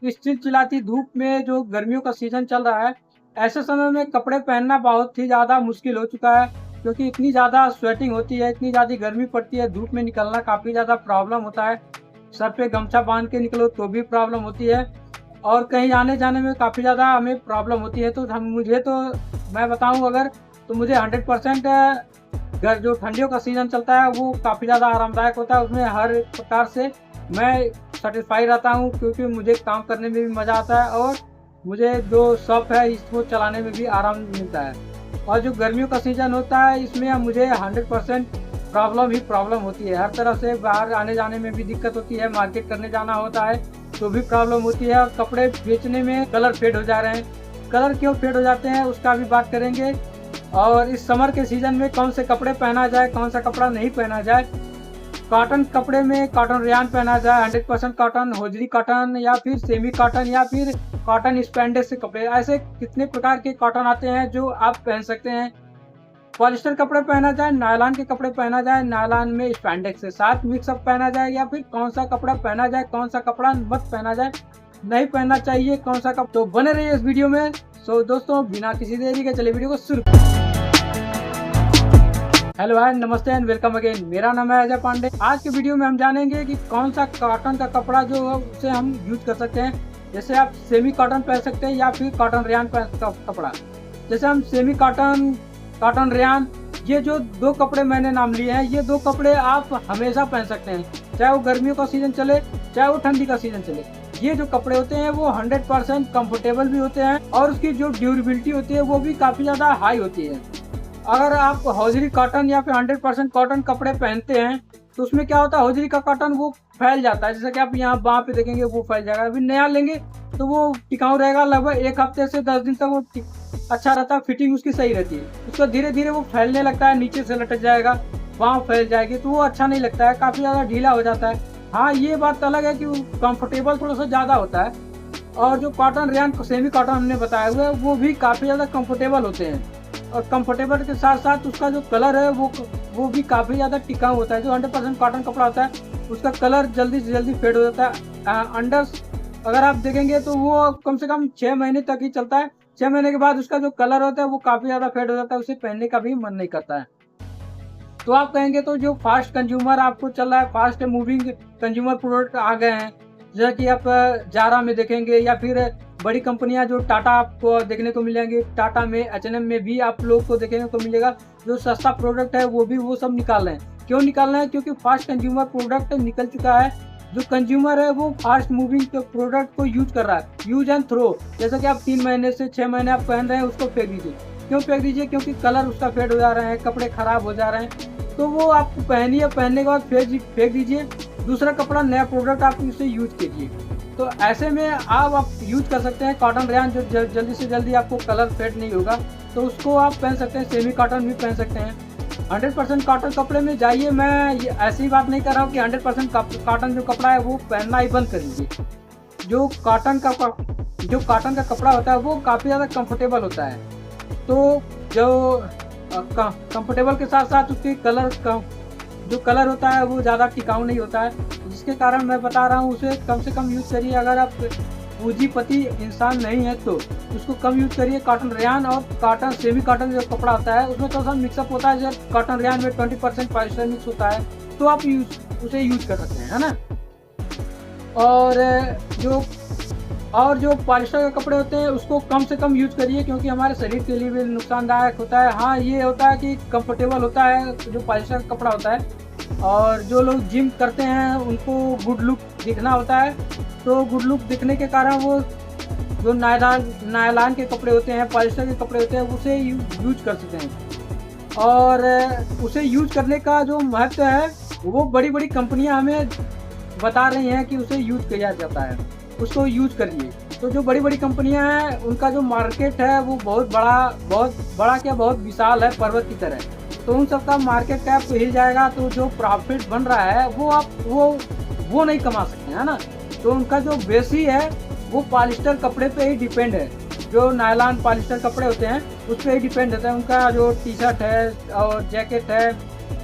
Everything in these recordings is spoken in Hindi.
इस चिलचिलाती धूप में जो गर्मियों का सीज़न चल रहा है, ऐसे समय में कपड़े पहनना बहुत ही ज़्यादा मुश्किल हो चुका है, क्योंकि इतनी ज़्यादा स्वेटिंग होती है, इतनी ज़्यादा गर्मी पड़ती है, धूप में निकलना काफ़ी ज़्यादा प्रॉब्लम होता है। सर पे गमछा बाँध के निकलो तो भी प्रॉब्लम होती है और कहीं आने-जाने में काफ़ी ज़्यादा हमें प्रॉब्लम होती है। तो मैं बताऊँ अगर, तो मुझे 100% जो ठंडियों का सीज़न चलता है वो काफ़ी ज़्यादा आरामदायक होता है। उसमें हर प्रकार से मैं सैटिस्फाई रहता हूँ, क्योंकि मुझे काम करने में भी मज़ा आता है और मुझे जो शॉप है इसको चलाने में भी आराम मिलता है। और जो गर्मियों का सीज़न होता है इसमें मुझे 100% प्रॉब्लम ही प्रॉब्लम होती है। हर तरह से बाहर आने-जाने में भी दिक्कत होती है, मार्केट करने जाना होता है तो भी प्रॉब्लम होती है और कपड़े बेचने में कलर फेड हो जा रहे हैं। कलर क्यों फेड हो जाते हैं उसका भी बात करेंगे। और इस समर के सीज़न में कौन से कपड़े पहना जाए, कौन सा कपड़ा नहीं पहना जाए। कॉटन कपड़े में कॉटन रेयान पहना जाए, 100% कॉटन, होजरी कॉटन या फिर सेमी कॉटन या फिर कॉटन स्पैंडेक्स के कपड़े। ऐसे कितने प्रकार के कॉटन आते हैं जो आप पहन सकते हैं। पॉलिस्टर कपड़े पहना जाए, नायलॉन के कपड़े पहना जाए, नायलॉन में स्पैंडेक्स के साथ मिक्सअप पहना जाए, या फिर कौन सा कपड़ा पहना जाए, कौन सा कपड़ा मत पहना जाए, नहीं पहनना चाहिए कौन सा कपड़ा। तो बने रहिए इस वीडियो में। सो दोस्तों, बिना किसी देरी के चलिए वीडियो को शुरू। हेलो हाय, नमस्ते एंड वेलकम अगेन। मेरा नाम है अजय पांडे। आज के वीडियो में हम जानेंगे कि कौन सा कॉटन का कपड़ा जो है उसे हम यूज कर सकते हैं। जैसे आप सेमी कॉटन पहन सकते हैं या फिर कॉटन रेयान कपड़ा। जैसे हम सेमी कॉटन, कॉटन रेयान, ये जो दो कपड़े मैंने नाम लिए हैं, ये दो कपड़े आप हमेशा पहन सकते हैं, चाहे वो गर्मियों का सीजन चले चाहे वो ठंडी का सीजन चले। ये जो कपड़े होते हैं वो 100% कंफर्टेबल भी होते हैं और उसकी जो ड्यूरेबिलिटी होती है वो भी काफ़ी ज़्यादा हाई होती है। अगर आप हौजरी कॉटन या फिर 100% कॉटन कपड़े पहनते हैं तो उसमें क्या होता है, हौजरी का कॉटन वो फैल जाता है। जैसे कि आप यहाँ बाँह पे देखेंगे वो फैल जाएगा। अभी नया लेंगे तो वो टिकाऊ रहेगा, लगभग 1 हफ्ते से 10 दिन तक वो अच्छा रहता है, फिटिंग उसकी सही रहती है। उसका धीरे धीरे वो फैलने लगता है, नीचे से लटक जाएगा, बाँह फैल जाएगी तो वो अच्छा नहीं लगता है, काफ़ी ज़्यादा ढीला हो जाता है। हाँ, ये बात अलग है कि कंफर्टेबल थोड़ा सा ज़्यादा होता है। और जो कॉटन रेयान सेमी कॉटन हमने बताया हुआ है वो भी काफ़ी ज़्यादा कंफर्टेबल होते हैं और कंफर्टेबल के साथ साथ उसका जो कलर है वो भी काफ़ी ज़्यादा टिकाऊ होता है। जो 100% कॉटन कपड़ा होता है उसका कलर जल्दी से जल्दी फेड हो जाता है। अंडर अगर आप देखेंगे तो वो कम से कम 6 महीने तक ही चलता है। 6 महीने के बाद उसका जो कलर होता है वो काफ़ी ज़्यादा फेड हो जाता है, उसे पहनने का भी मन नहीं करता है। तो आप कहेंगे तो जो फास्ट कंज्यूमर आपको चल रहा है, फास्ट मूविंग कंज्यूमर प्रोडक्ट आ गए हैं, जैसे कि आप जारा में देखेंगे या फिर बड़ी कंपनियां जो टाटा आपको देखने को मिलेंगे, टाटा में, H&M में भी आप लोग को देखने को मिलेगा। जो सस्ता प्रोडक्ट है वो भी वो सब निकाल रहे हैं। क्यों निकाल रहे हैं? क्योंकि फास्ट कंज्यूमर प्रोडक्ट निकल चुका है। जो कंज्यूमर है वो फास्ट मूविंग के प्रोडक्ट को यूज कर रहा है, यूज एंड थ्रो। जैसे कि आप 3 महीने से 6 महीने आप पहन रहे हैं, उसको फेंक दीजिए। क्यों फेंक दीजिए? क्योंकि कलर उसका फेड हो जा रहे हैं, कपड़े खराब हो जा रहे हैं। तो वो आप पहनिए, पहनने के बाद फेंक दीजिए, दूसरा कपड़ा, नया प्रोडक्ट आप उसे यूज कीजिए। तो ऐसे में आप यूज कर सकते हैं कॉटन रेयान, जो जल्दी से जल्दी आपको कलर फेड नहीं होगा, तो उसको आप पहन सकते हैं। सेमी कॉटन भी पहन सकते हैं। 100% कॉटन कपड़े में जाइए। मैं ऐसी बात नहीं कर रहा हूँ कि 100% कॉटन जो कपड़ा है वो पहनना ही बंद कर दीजिए। जो कॉटन का कपड़ा होता है वो काफ़ी ज़्यादा कंफर्टेबल होता है। तो जो कंफर्टेबल के साथ साथ उसके जो कलर होता है वो ज़्यादा टिकाऊ नहीं होता है, जिसके कारण मैं बता रहा हूँ उसे कम से कम यूज़ करिए। अगर आप पूंजीपति इंसान नहीं है तो उसको कम यूज़ करिए। कॉटन रेयान और कॉटन सेमी कॉटन जो कपड़ा होता है उसमें थोड़ा सा मिक्सअप होता है। जब कॉटन रेयान में 20% पॉलिस्टर मिक्स होता है तो आप उसे यूज कर सकते हैं, है ना। और जो पॉलिस्टर के कपड़े होते हैं उसको कम से कम यूज करिए, क्योंकि हमारे शरीर के लिए भी नुकसानदायक होता है। हाँ, ये होता है कि कंफर्टेबल होता है जो पॉलिस्टर का कपड़ा होता है, और जो लोग जिम करते हैं उनको गुड लुक दिखना होता है। तो गुड लुक दिखने के कारण वो जो नायलॉन के कपड़े होते हैं, पॉलिस्टर के कपड़े होते हैं, उसे यूज कर सकते हैं। और उसे यूज करने का जो महत्व है वो बड़ी बड़ी कंपनियां हमें बता रही हैं कि उसे यूज किया जाता है, उसको यूज करिए। तो जो बड़ी बड़ी कंपनियां हैं उनका जो मार्केट है वो बहुत बड़ा क्या, बहुत विशाल है, पर्वत की तरह। तो उन सबका मार्केट कैप हिल जाएगा तो जो प्रॉफिट बन रहा है वो आप वो नहीं कमा सकते, है ना। तो उनका जो बेसी है वो पॉलिस्टर कपड़े पे ही डिपेंड है। जो नायलॉन पॉलिस्टर कपड़े होते हैं उस पर ही डिपेंड होता है। उनका जो टी शर्ट है और जैकेट है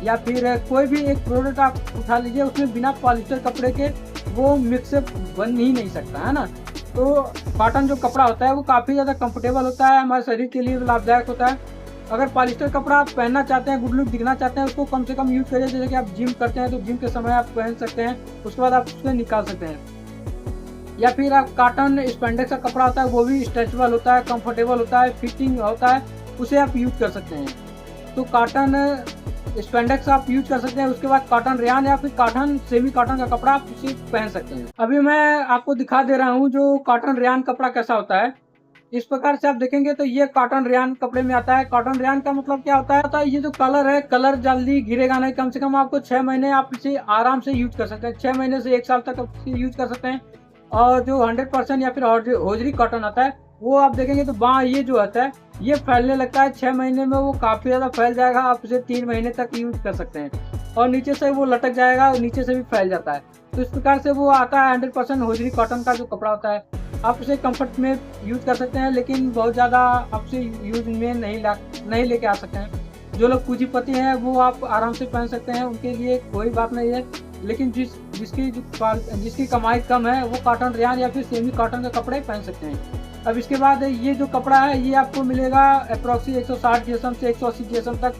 या फिर कोई भी एक प्रोडक्ट आप उठा लीजिए, उसमें बिना पॉलिस्टर कपड़े के वो मिक्सअप बन ही नहीं सकता, है ना। तो कॉटन जो कपड़ा होता है वो काफ़ी ज़्यादा कंफर्टेबल होता है, हमारे शरीर के लिए लाभदायक होता है। अगर पॉलिस्टर कपड़ा आप पहनना चाहते हैं, गुड लुक दिखना चाहते हैं, उसको कम से कम यूज़ करिए। जैसे कि आप जिम करते हैं तो जिम के समय आप पहन सकते हैं, उसके बाद आप उसको निकाल सकते हैं। या फिर आप कॉटन स्पैंडेक्स का कपड़ा होता है, वो भी स्ट्रेचेबल होता है, कंफर्टेबल होता है, फिटिंग होता है, उसे आप यूज़ कर सकते हैं। तो कॉटन स्पैंडेक्स आप यूज कर सकते हैं। उसके बाद कॉटन रेयान या फिर कॉटन सेमी कॉटन का कपड़ा आप उसे पहन सकते हैं। अभी मैं आपको दिखा दे रहा हूँ जो कॉटन रेयान कपड़ा कैसा होता है। इस प्रकार से आप देखेंगे तो ये कॉटन रेयान कपड़े में आता है। कॉटन रेयान का मतलब क्या होता है, ये जो कलर है, कलर जल्दी गिरेगा नहीं। कम से कम आपको 6 महीने आप इसे आराम से यूज कर सकते हैं। 6 महीने से 1 साल तक आप इसे यूज कर सकते हैं। और जो 100% या फिर होजरी कॉटन आता है, वो आप देखेंगे तो ये जो आता है ये फैलने लगता है। 6 महीने में वो काफ़ी ज़्यादा फैल जाएगा। आप इसे 3 महीने तक यूज कर सकते हैं और नीचे से वो लटक जाएगा, नीचे से भी फैल जाता है। तो इस प्रकार से वो आता है 100% होजरी कॉटन का जो कपड़ा होता है। आप उसे कंफर्ट में यूज कर सकते हैं, लेकिन बहुत ज़्यादा आपसे यूज में नहीं लेके आ सकते हैं। जो लोग पूंजीपति हैं वो आप आराम से पहन सकते हैं, उनके लिए कोई बात नहीं है। लेकिन जिसकी कमाई कम है वो कॉटन रेयान या फिर सेमी कॉटन के कपड़े पहन सकते हैं। अब इसके बाद ये जो कपड़ा है ये आपको मिलेगा अप्रॉक्सी 160 जीएसएम से 180 जीएसएम तक।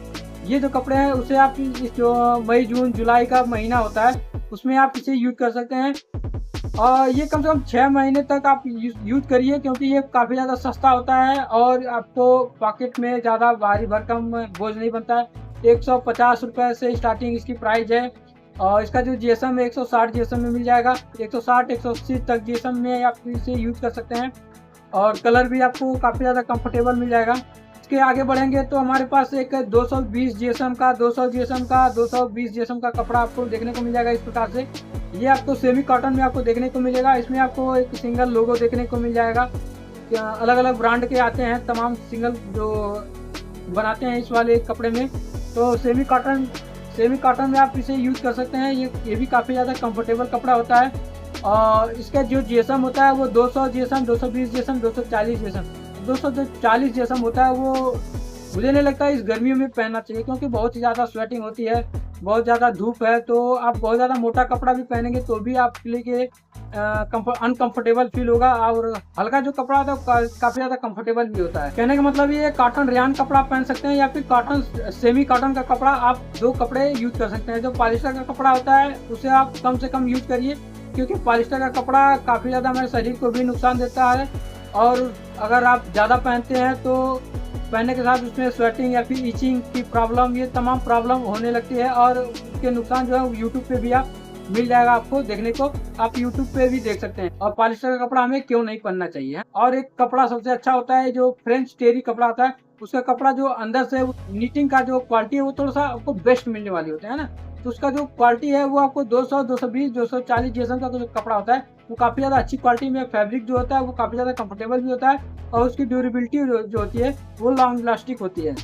ये जो कपड़े हैं उसे आप इस जो मई जून जुलाई का महीना होता है उसमें आप इसे यूज कर सकते हैं। और ये कम से कम 6 महीने तक आप यूज करिए, क्योंकि ये काफ़ी ज़्यादा सस्ता होता है और आपको पॉकेट में ज़्यादा भारी भरकम बोझ नहीं बनता है। 150 रुपये से स्टार्टिंग इसकी प्राइस है। और इसका जो जीएसएम है 160 जीएसएम में मिल जाएगा। 160 180 तक जीएसएम में आप इसे यूज कर सकते हैं और कलर भी आपको काफ़ी ज़्यादा कंफर्टेबल मिल जाएगा। इसके आगे बढ़ेंगे तो हमारे पास एक 220 जीएसएम का 220 जीएसएम का कपड़ा आपको देखने को मिल जाएगा। इस प्रकार से ये आपको सेमी कॉटन में आपको देखने को मिलेगा। इसमें आपको एक सिंगल लोगो देखने को मिल जाएगा। अलग अलग ब्रांड के आते हैं तमाम सिंगल जो बनाते हैं इस वाले कपड़े में। तो सेमी कॉटन में आप इसे यूज कर सकते हैं। ये भी काफ़ी ज़्यादा कंफर्टेबल कपड़ा होता है। और इसका जो जीएसएम होता है वो 200 जीएसएम, 220 जीएसएम, 240 जीएसएम। 240 जीएसएम होता है। वो मुझे नहीं लगता इस गर्मियों में पहनना चाहिए, क्योंकि बहुत ही ज़्यादा स्वेटिंग होती है, बहुत ज़्यादा धूप है। तो आप बहुत ज़्यादा मोटा कपड़ा भी पहनेंगे तो भी आपके लिए अनकंफर्टेबल फील होगा। और हल्का जो कपड़ा होता है काफ़ी ज़्यादा कंफर्टेबल भी होता है। कहने का मतलब ये कॉटन रेयान कपड़ा पहन सकते हैं या फिर कॉटन सेमी कॉटन का कपड़ा, आप 2 कपड़े यूज कर सकते हैं। जो पॉलिस्टर का कपड़ा होता है उसे आप कम से कम यूज करिए, क्योंकि पॉलिस्टर का कपड़ा काफ़ी ज़्यादा हमारे शरीर को भी नुकसान देता है। और अगर आप ज़्यादा पहनते हैं तो पहनने के साथ उसमें स्वेटिंग या फिर इचिंग की प्रॉब्लम, ये तमाम प्रॉब्लम होने लगती है। और उसके नुकसान जो है यूट्यूब पे भी आप मिल जाएगा आपको देखने को, आप यूट्यूब पे भी देख सकते हैं। और पॉलिस्टर का कपड़ा हमें क्यों नहीं पहनना चाहिए। और एक कपड़ा सबसे अच्छा होता है जो फ्रेंच टेरी कपड़ा होता है। उसका कपड़ा जो अंदर से नीटिंग का जो क्वालिटी है वो थोड़ा सा आपको बेस्ट मिलने वाली होता है ना। तो उसका जो क्वालिटी है वो आपको 200, 220, 240 जीएसएम का जो कपड़ा होता है वो काफ़ी ज़्यादा अच्छी क्वालिटी में, फैब्रिक जो होता है वो काफ़ी ज़्यादा कंफर्टेबल भी होता है और उसकी ड्यूरेबिलिटी जो होती है वो लॉन्ग लास्टिक होती है।